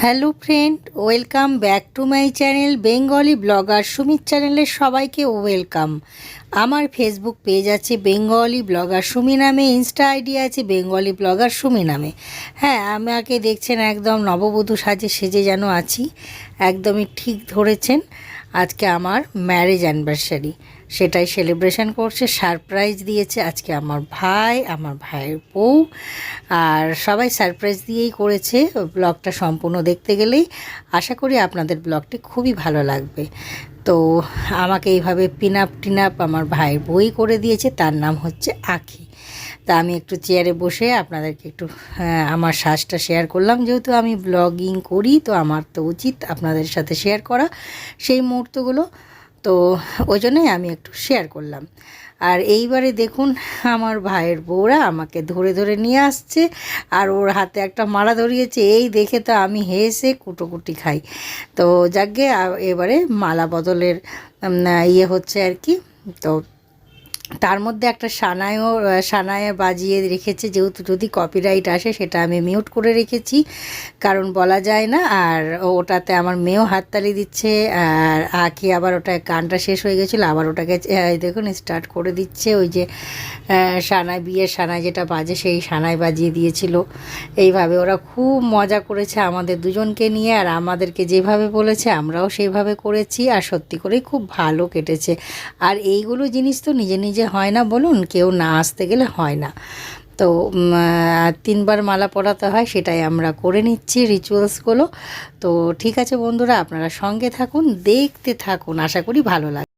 Hello friend, welcome back to my channel Bengali blogger Sumit চ্যানেলের সবাইকে welcome. আমার Facebook page আছে বেঙ্গলি ব্লগার সুমি নামে, ইনস্টা আইডি আছে বেঙ্গলি ব্লগার সুমি নামে। হ্যাঁ, আমাকে দেখছেন একদম নববধূ সেজে যেন আছি, একদমই ঠিক ধরেছেন। আজকে আমার ম্যারেজ অ্যানিভার্সারি, সেটাই সেলিব্রেশন করছে, সারপ্রাইজ দিয়েছে আজকে আমার ভাই, আমার ভাইয়ের বউ, আর সবাই সারপ্রাইজ দিয়েই করেছে। ব্লগটা সম্পূর্ণ দেখতে গেলেই আশা করি আপনাদের ব্লগটি খুবই ভালো লাগবে। তো আমাকে এইভাবে টিনাপ আমার ভাইয়ের বই করে দিয়েছে, তার নাম হচ্ছে আঁখি। তা আমি একটু চেয়ারে বসে আপনাদেরকে একটু আমার সাজটা শেয়ার করলাম। যেহেতু আমি ব্লগিং করি, তো আমার তো উচিত আপনাদের সাথে শেয়ার করা সেই মুহূর্তগুলো, তো ওই জন্যই আমি একটু শেয়ার করলাম। আর এইবারে দেখুন, আমার ভাইয়ের বউরা আমাকে ধরে ধরে নিয়ে আসছে, আর ওর হাতে একটা মালা ধরিয়েছে। এই দেখে তো আমি হেসে কুটোকুটি খাই। তো যাকগে, এবারে মালা বদলের হচ্ছে আর কি। তো তার মধ্যে একটা সানায় বাজিয়ে রেখেছে, যেহেতু যদি কপিরাইট আসে সেটা আমি মিউট করে রেখেছি, কারণ বলা যায় না। আর ওটাতে আমার মেয়েও হাততালি দিচ্ছে, আর আঁকি আবার ওটা গানটা শেষ হয়ে গেছিলো, আবার ওটাকে দেখুন স্টার্ট করে দিচ্ছে। ওই যে বিয়ের সানায় যেটা বাজে সেই সানায় বাজিয়ে দিয়েছিল। এইভাবে ওরা খুব মজা করেছে আমাদের দুজনকে নিয়ে, আর আমাদেরকে যেভাবে বলেছে আমরাও সেইভাবে করেছি, আর সত্যি করেই খুব ভালো কেটেছে। আর এইগুলো জিনিস তো নিজে নিজে হয় না, বলুন, কেউ না আসতে গেলে হয় না। তো 3বার মালা পরাতে হয়, সেটাই আমরা করে নিচ্ছি রিচুয়ালসগুলো। তো ঠিক আছে বন্ধুরা, আপনারা সঙ্গে থাকুন, দেখতে থাকুন, আশা করি ভালো লাগবে।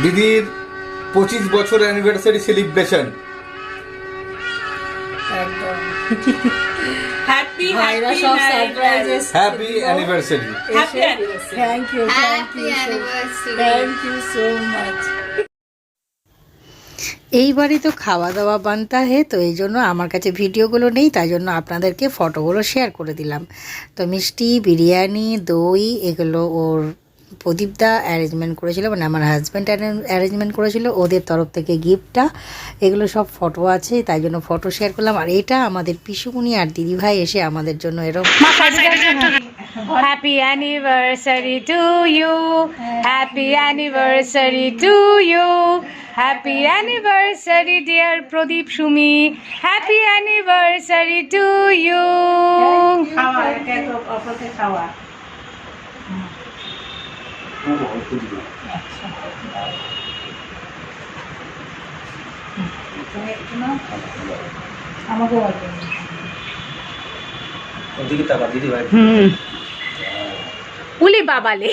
দিদির 25 বছর অ্যানিভার্সারি সেলিব্রেশন। একদম happy anniversary. Thank you so much. এইবারই তো খাওয়া দাওয়া বানতা হে, তো এই জন্য আমার কাছে ভিডিওগুলো নেই, তাই জন্য আপনাদেরকে ফটোগুলো শেয়ার করে দিলাম। তো মিষ্টি, বিরিয়ানি, দই, এগুলো ওর প্রদীপদা অ্যারেঞ্জমেন্ট করেছিল, মানে আমার হাজব্যান্ড অ্যারেঞ্জমেন্ট করেছিল, ওদের তরফ থেকে গিফটটা। এগুলো সব ফটো আছে, তাই জন্য ফটো শেয়ার করলাম। আর এটা আমাদের পিসুমণি আর দিদিভাই এসে আমাদের জন্য এরকম happy anniversary to you, happy anniversary to you, happy anniversary dear Pradip Sumi, happy anniversary to you. খাওয়া আমাকে উলি বাবালে।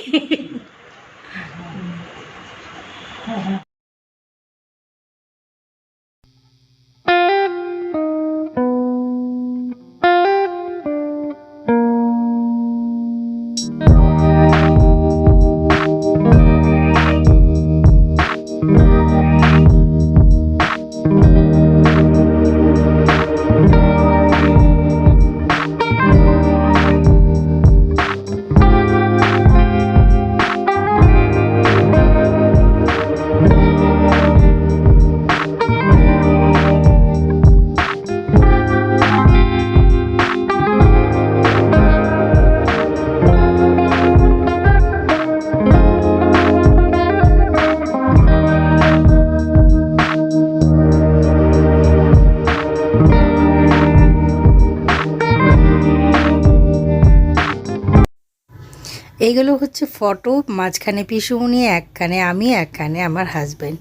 এইগুলো হচ্ছে ফটো, মাঝখানে পিসুমণি, একখানে আমি, একখানে আমার হাজব্যান্ড।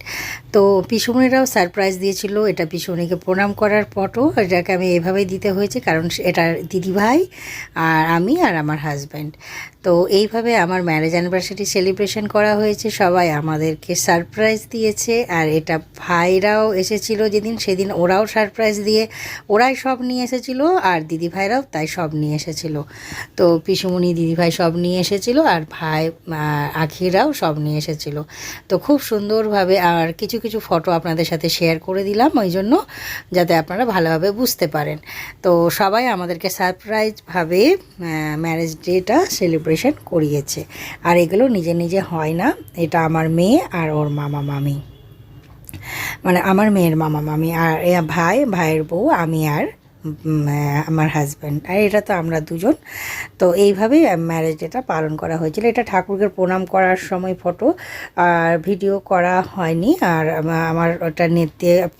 তো পিসুমণিরাও সারপ্রাইজ দিয়েছিল, এটা পিসুমণিকে প্রণাম করার ফটো। এটাকে আমি এভাবেই দিতে হয়েছে কারণ এটা দিদিভাই আর আমি আর আমার হাজব্যান্ড। তো এইভাবে আমার ম্যারেজ অ্যানিভার্সারি সেলিব্রেশন করা হয়েছে, সবাই আমাদেরকে সারপ্রাইজ দিয়েছে। আর এটা ভাইরাও এসেছিলো যেদিন, সেদিন ওরাও সারপ্রাইজ দিয়ে ওরাই সব নিয়ে এসেছিলো, আর দিদিভাইরাও তাই সব নিয়ে এসেছিলো। তো পিসুমণি দিদিভাই সব নিয়ে এসেছিলো, আর ভাই আখিরাও সব নিয়ে এসেছিলো। তো খুব সুন্দরভাবে আর কিছু কিছু ফটো আপনাদের সাথে শেয়ার করে দিলাম, ওই জন্য যাতে আপনারা ভালোভাবে বুঝতে পারেন। তো সবাই আমাদেরকে সারপ্রাইজভাবে ম্যারেজ ডেটা সেলিব্রেশন করিয়েছে। আর এগুলো নিজে নিজে হয় না, এটা আমার মেয়ে আর ওর মামা মামি, মানে আমার মেয়ের মামা মামি, আর ভাইয়ের বউ, আমি আর আমার হাজব্যান্ড, আর এটা তো আমরা দুজন। তো এইভাবেই ম্যারেজ ডেটা পালন করা হয়েছিল। এটা ঠাকুরকে প্রণাম করার সময় ফটো, আর ভিডিও করা হয়নি। আর আমার ওটা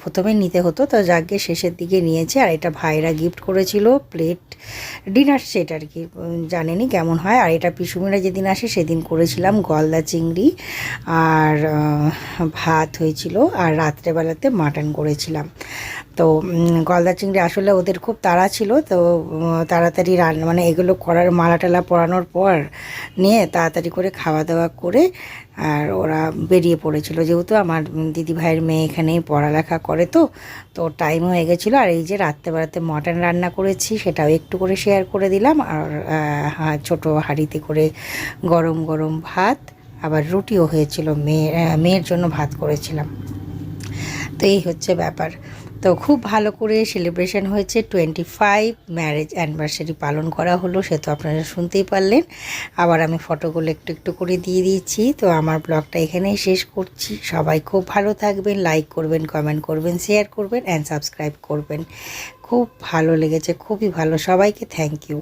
প্রথমে নিতে হতো, তো যাকে শেষের দিকে নিয়েছে। আর এটা ভাইরা গিফট করেছিল প্লেট, ডিনার সেট আর কি, জানেনি কেমন হয়। আর এটা পিসুমিরা যেদিন আসে সেদিন করেছিলাম গলদা চিংড়ি আর ভাত হয়েছিল, আর রাত্রেবেলাতে মাটন করেছিলাম। তো গলদা চিংড়ি আসলে ওদের খুব তাড়া ছিল, তো তাড়াতাড়ি রান্না, মানে এগুলো করার মালা টালা পরানোর পর নিয়ে তাড়াতাড়ি করে খাওয়া দাওয়া করে আর ওরা বেরিয়ে পড়েছিল। যেহেতু আমার দিদিভাইয়ের মেয়ে এখানেই পড়ালেখা করে, তো টাইম হয়ে গেছিলো। আর এই যে রাত্রেবেলাতে মটন রান্না করেছি, সেটাও একটু করে শেয়ার করে দিলাম। আর ছোটো হাঁড়িতে করে গরম গরম ভাত, আবার রুটিও হয়েছিল, মেয়ের জন্য ভাত করেছিলাম। তো এই হচ্ছে ব্যাপার। তো খুব ভালো করে সেলিব্রেশন হয়েছে, 25 ম্যারেজ অ্যানিভার্সারি পালন করা হলো, সে তো আপনারা শুনতেই পারলেন। আবার আমি ফটোগুলো একটু একটু করে দিয়ে দিয়েছি। তো আমার ব্লগটা এখানেই শেষ করছি। সবাই খুব ভালো থাকবেন, লাইক করবেন, কমেন্ট করবেন, শেয়ার করবেন অ্যান্ড সাবস্ক্রাইব করবেন। খুব ভালো লেগেছে, খুবই ভালো। সবাইকে থ্যাংক ইউ।